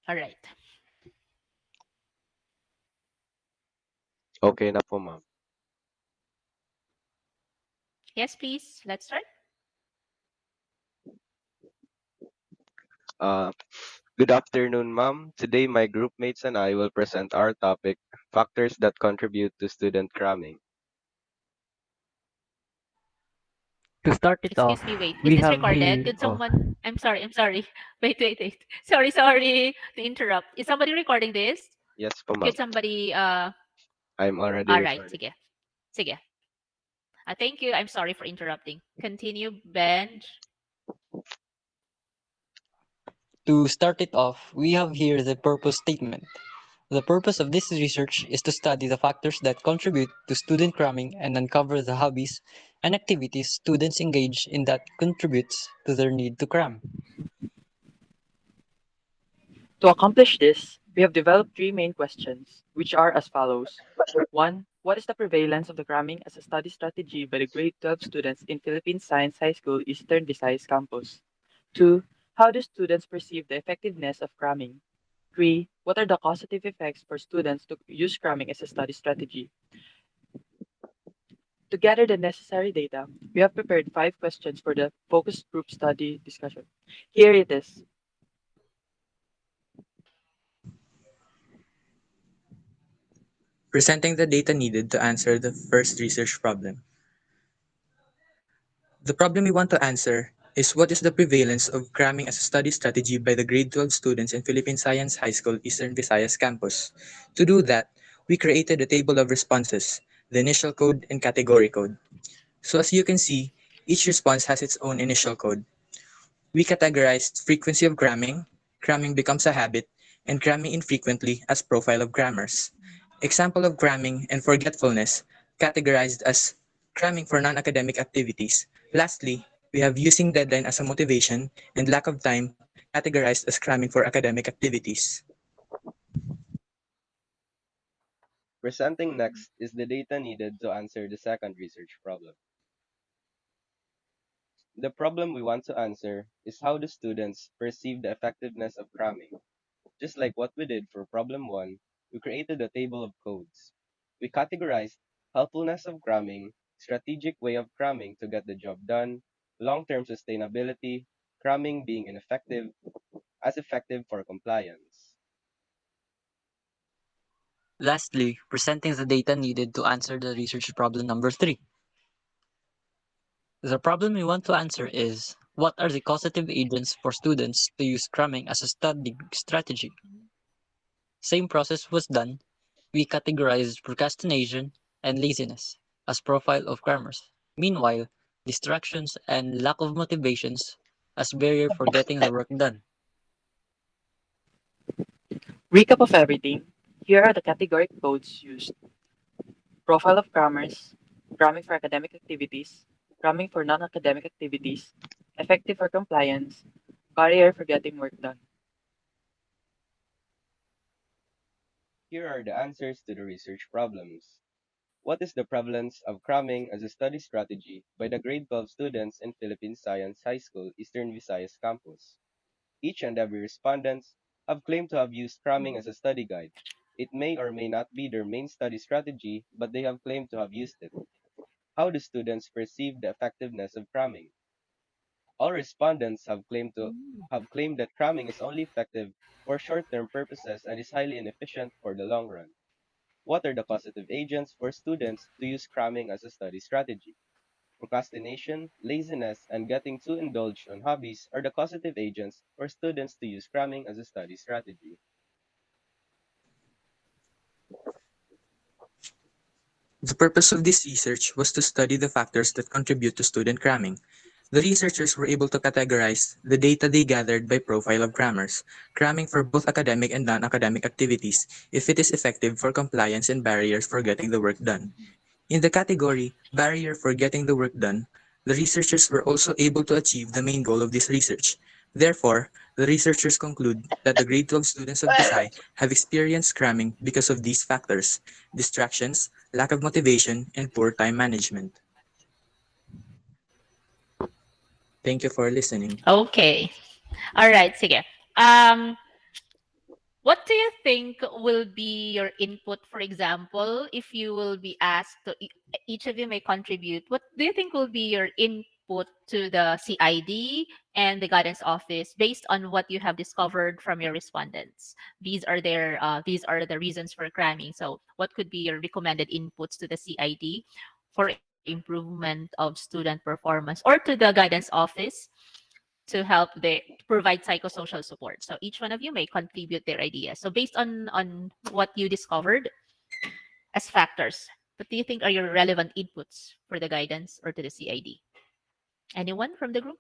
All right. Okay na po, ma'am. Yes, please. Let's start. Uh, Good afternoon, ma'am. Today, my group mates and I will present our topic, factors that contribute to student cramming. To start it off, Excuse me, wait. Is we this have recorded? here. Could Oh, someone? I'm sorry. I'm sorry. Wait, wait, wait. Sorry to interrupt. Is somebody recording this? Yes po, ma'am. Could somebody? I'm already All right. recording. Sige. Sige. Thank you. I'm sorry for interrupting. Continue, Ben. to start it off, we have here the purpose statement. The purpose of this research is to study the factors that contribute to student cramming and uncover the hobbies and activities students engage in that contributes to their need to cram. To accomplish this, we have developed three main questions, which are as follows. 1. What is the prevalence of the cramming as a study strategy by the grade 12 students in Philippine Science High School Eastern Visayas campus? 2. How do students perceive the effectiveness of cramming? 3. What are the causative effects for students to use cramming as a study strategy? To gather the necessary data, we have prepared 5 questions for the focus group study discussion. Here it is. Presenting the data needed to answer the first research problem. The problem we want to answer is what is the prevalence of cramming as a study strategy by the grade 12 students in Philippine Science High School Eastern Visayas campus. To do that, we created a table of responses, the initial code and category code. So as you can see, each response has its own initial code. We categorized frequency of cramming, cramming becomes a habit, and cramming infrequently as profile of crammers. Example of cramming and forgetfulness categorized as cramming for non-academic activities. Lastly, we have using deadline as a motivation and lack of time categorized as cramming for academic activities. Presenting next is the data needed to answer the second research problem. The problem we want to answer is how the students perceive the effectiveness of cramming. Just like what we did for problem 1, we created a table of codes. We categorized helpfulness of cramming, strategic way of cramming to get the job done, long-term sustainability, cramming being ineffective, as effective for compliance. Lastly, presenting the data needed to answer the research problem number 3. The problem we want to answer is what are the causative agents for students to use cramming as a study strategy? Same process was done. We categorized procrastination and laziness as profile of crammers. Meanwhile, distractions and lack of motivations as barrier for getting the work done. Recap of everything. Here are the category codes used. Profile of crammers, cramming for academic activities, cramming for non-academic activities, effective for compliance, barrier for getting work done. Here are the answers to the research problems. What is the prevalence of cramming as a study strategy by the grade 12 students in Philippine Science High School Eastern Visayas campus? Each and every respondent have claimed to have used cramming as a study guide. It may or may not be their main study strategy, but they have claimed to have used it. How do students perceive the effectiveness of cramming? All respondents have claimed that cramming is only effective for short-term purposes and is highly inefficient for the long run. What are the causative agents for students to use cramming as a study strategy? Procrastination, laziness, and getting too indulged on hobbies are the causative agents for students to use cramming as a study strategy. The purpose of this research was to study the factors that contribute to student cramming. The researchers were able to categorize the data they gathered by profile of crammers, cramming for both academic and non-academic activities, if it is effective for compliance and barriers for getting the work done. In the category Barrier for Getting the Work Done, the researchers were also able to achieve the main goal of this research. Therefore, the researchers conclude that the grade 12 students of Visay have experienced cramming because of these factors: distractions, lack of motivation, and poor time management. Thank you for listening. Okay. All right. Sige. Um, What do you think will be your input? For example, if you will be asked to each of you may contribute, what do you think will be your input to the CID and the guidance office based on what you have discovered from your respondents? These are the reasons for cramming. So, what could be your recommended inputs to the CID for improvement of student performance, or to the guidance office to help the to provide psychosocial support. So each one of you may contribute their ideas. So based on what you discovered as factors, what do you think are your relevant inputs for the guidance or to the CID? Anyone from the group?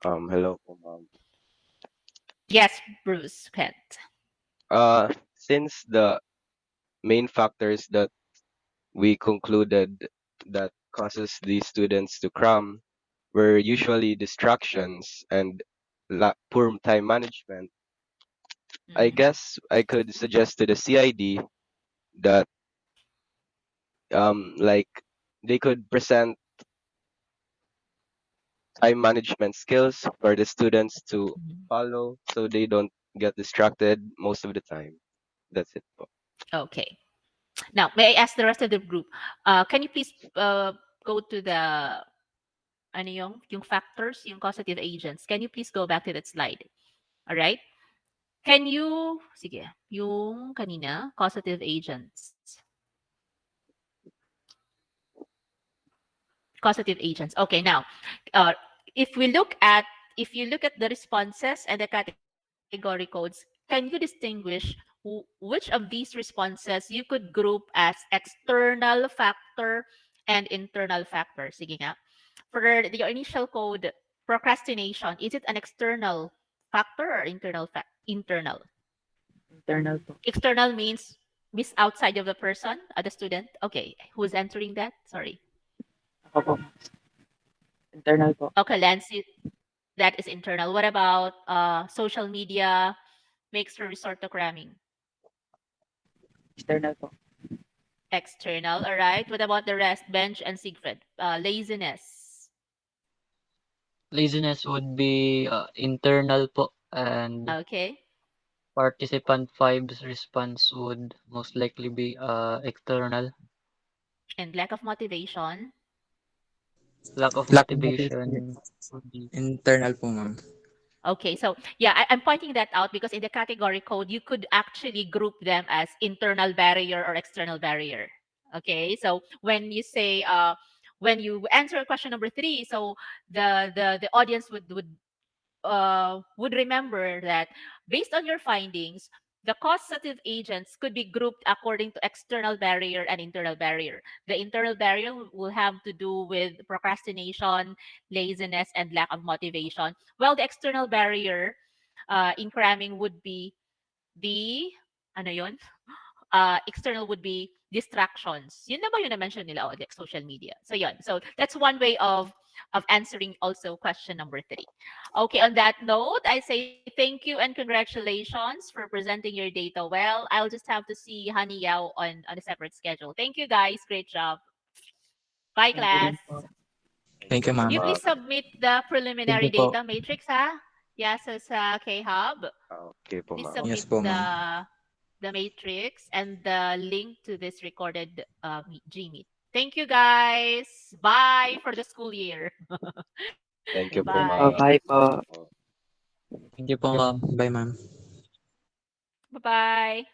Hello po, ma'am. Yes, Bruce, Kent. Since the main factors that we concluded that causes these students to cram were usually distractions and poor time management, I Mhm. guess I could suggest to the CID that like they could present time management skills for the students to Mhm. follow so they don't get distracted most of the time. That's it po. Okay. Now, may I ask the rest of the group? Can you please go to the ano yung factors, yung causative agents? Can you please go back to that slide? All right. Can you, sige, yung kanina, causative agents. Causative agents. Okay, now, uh, if we look at, if you look at the responses and the category codes, can you distinguish which of these responses you could group as external factor and internal factor? Sige nga. For the initial code, procrastination, is it an external factor or internal internal? Internal po. External means miss outside of the person, the student. Okay, who's answering that? Sorry. Ako po. Internal po. Okay, Lance, that is internal. What about social media makes her resort to cramming? External po. External, all right. What about the rest? Bench and Siegfried. Laziness. Laziness would be internal po, and Okay. participant five's response would most likely be external. And lack of motivation. Lack of Lack of motivation. motivation would be Internal po, ma'am. Okay, so yeah, I'm pointing that out because in the category code, you could actually group them as internal barrier or external barrier. Okay, so when you answer question number three, so the audience would remember that based on your findings, the causative agents could be grouped according to external barrier and internal barrier. The internal barrier will have to do with procrastination, laziness, and lack of motivation, while the external barrier in cramming would be the ano yun? External would be distractions. Yun na ba yung na-mention nila? Oh, like social media. So yun. So that's one way of answering also question number three. Okay, on that note, I say thank you and congratulations for presenting your data well. I'll just have to see Honey Yao on a separate schedule. Thank you guys. Great job. Bye Thank you class. din po. Thank Thank you you, po, Can ma'am. you please ma'am. submit the thank preliminary you po. data matrix, ha? Yeah, so sa K-Hub. Okay po, Please ma'am. Yes submit po, ma'am. the matrix and the link to this recorded Gmeet. Thank you guys. Bye for the school year. Thank you Thank po, you din Bye. po. ma'am. Bye Thank po. you po. Thank you po, Thank you po. ma'am. Bye, ma'am. Bye bye.